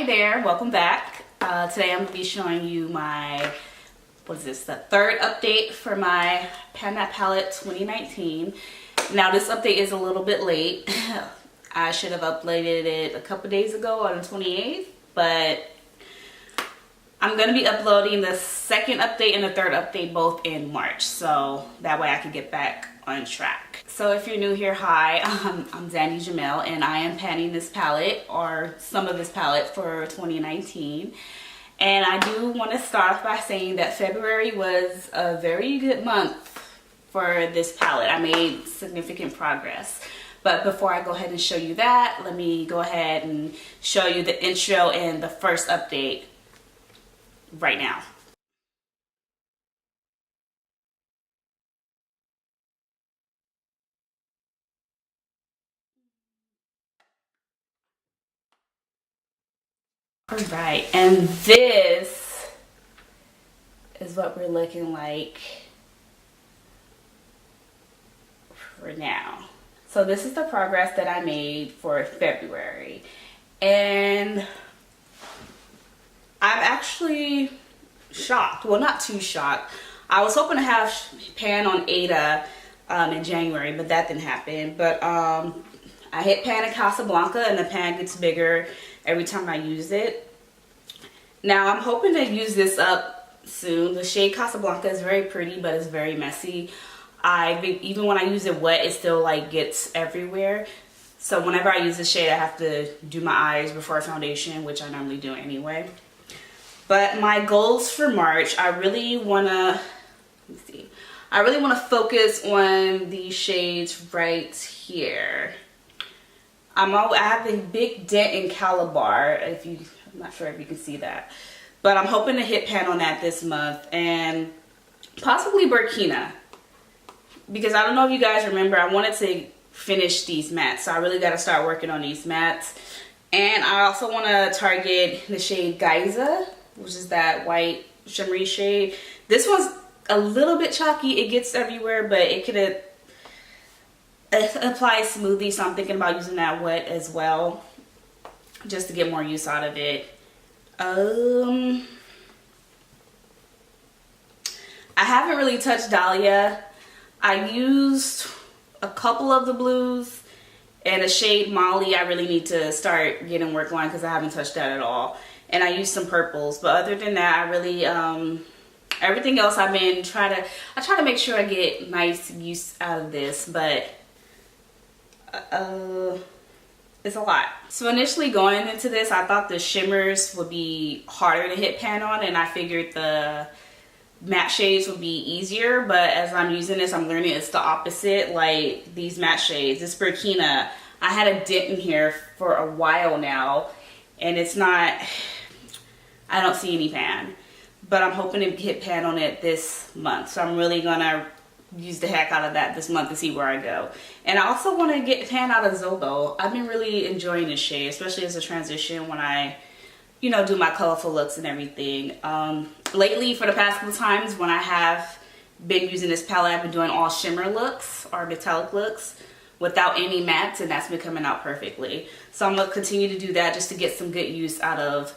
Hi there, welcome back. Today I'm going to be showing you my, the third update for my Pan That Palette 2019. Now this update is a little bit late. I should have uploaded it a couple days ago on the 28th, but I'm going to be uploading the second update and the third update both in March, so that way I can get back on track. So if you're new here, hi, I'm Zandy Jamel, and I am panning this palette, or some of this palette, for 2019. And I do want to start off by saying that February was a very good month for this palette. I made significant progress. But before I go ahead and show you that, let me go ahead and show you the intro and the first update right now. Alright, and this is what we're looking like for now. So this is the progress that I made for February. And I'm actually shocked. Well, not too shocked. I was hoping to have pan on Ada in January, but that didn't happen. But I hit pan in Casablanca, and the pan gets bigger every time I use it. Now I'm hoping to use this up soon. The shade Casablanca is very pretty, but it's very messy. Even when I use it wet, it still like gets everywhere. So whenever I use this shade, I have to do my eyes before foundation, which I normally do anyway. But my goals for March, I really wanna focus on these shades right here. I have a big dent in Calabar, I'm not sure if you can see that. But I'm hoping to hit pan on that this month, and possibly Burkina. Because I don't know if you guys remember, I wanted to finish these mattes, so I really got to start working on these mattes. And I also want to target the shade Geyser, which is that white shimmery shade. This one's a little bit chalky, it gets everywhere, but it could apply smoothly, so I'm thinking about using that wet as well, just to get more use out of it. I haven't really touched Dahlia. I used a couple of the blues and a shade Molly. I really need to start getting work on because I haven't touched that at all. And I used some purples, but other than that, I really everything else I try to make sure I get nice use out of this, but it's a lot. So initially going into this, I thought the shimmers would be harder to hit pan on, and I figured the matte shades would be easier, but as I'm using this, I'm learning it's the opposite. Like these matte shades, this Burkina, I had a dent in here for a while now, and it's not, I don't see any pan, but I'm hoping to hit pan on it this month. So I'm really gonna use the heck out of that this month to see where I go. And I also want to get pan out of Zobo. I've been really enjoying this shade, especially as a transition when I, do my colorful looks and everything. Lately, for the past couple times when I have been using this palette, I've been doing all shimmer looks or metallic looks without any mattes, and that's been coming out perfectly. So I'm gonna continue to do that just to get some good use out of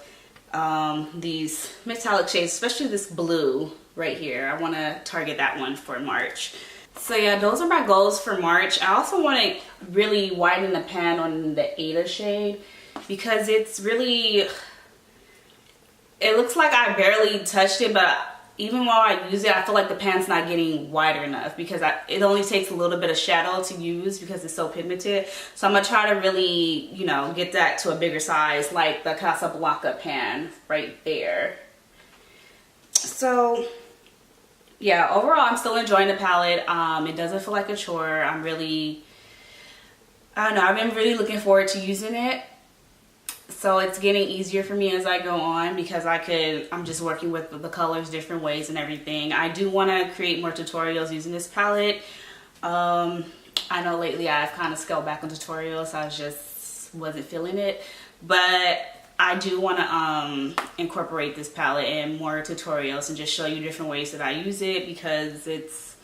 these metallic shades, especially this blue right here. I want to target that one for March. So yeah, those are my goals for March. I also want to really widen the pan on the Ada shade because it's really, it looks like I barely touched it, but even while I use it, I feel like the pan's not getting wider enough because it only takes a little bit of shadow to use because it's so pigmented. So I'm gonna try to really, get that to a bigger size, like the Casablanca pan right there. So yeah, overall I'm still enjoying the palette. It doesn't feel like a chore. I've been really looking forward to using it. So it's getting easier for me as I go on because I'm just working with the colors different ways and everything. I do want to create more tutorials using this palette. I know lately I've kind of scaled back on tutorials. I just wasn't feeling it. But I do want to incorporate this palette in more tutorials and just show you different ways that I use it because it's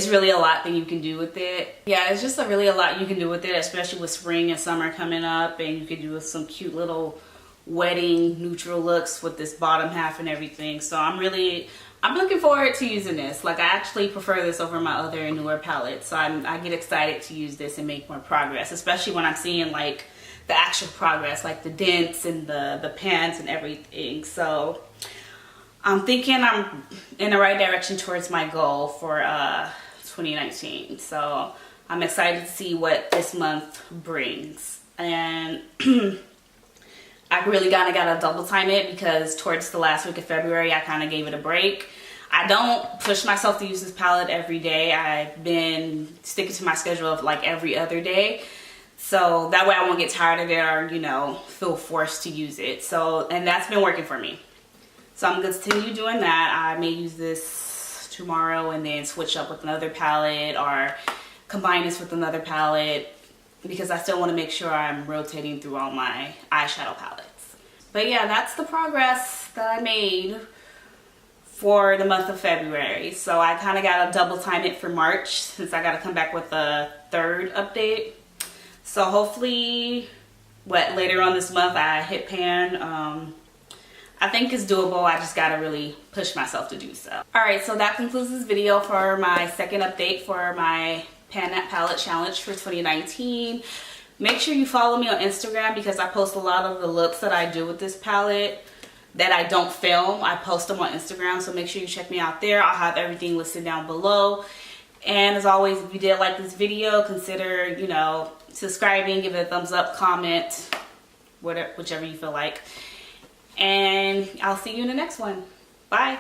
really a lot that you can do with it. Yeah, it's just really a lot you can do with it, especially with spring and summer coming up, and you can do some cute little wedding neutral looks with this bottom half and everything. So I'm looking forward to using this. Like, I actually prefer this over my other newer palettes. So I get excited to use this and make more progress, especially when I'm seeing like the actual progress, like the dents and the pans and everything. So I'm thinking I'm in the right direction towards my goal for 2019. So I'm excited to see what this month brings. And I really kind of got to double time it because towards the last week of February, I kind of gave it a break. I don't push myself to use this palette every day. I've been sticking to my schedule of like every other day. So that way I won't get tired of it or, you know, feel forced to use it. So, and that's been working for me. So I'm going to continue doing that. I may use this tomorrow and then switch up with another palette or combine this with another palette, because I still want to make sure I'm rotating through all my eyeshadow palettes. But yeah, that's the progress that I made for the month of February. So I kind of got to double time it for March since I got to come back with a third update. So hopefully later on this month I hit pan. I think it's doable. I just got to really push myself to do so. Alright, so that concludes this video for my second update for my Pan That Palette Challenge for 2019. Make sure you follow me on Instagram because I post a lot of the looks that I do with this palette that I don't film. I post them on Instagram, so make sure you check me out there. I'll have everything listed down below. And as always, if you did like this video, consider, you know, subscribing, give it a thumbs up, comment, whichever you feel like. And I'll see you in the next one. Bye.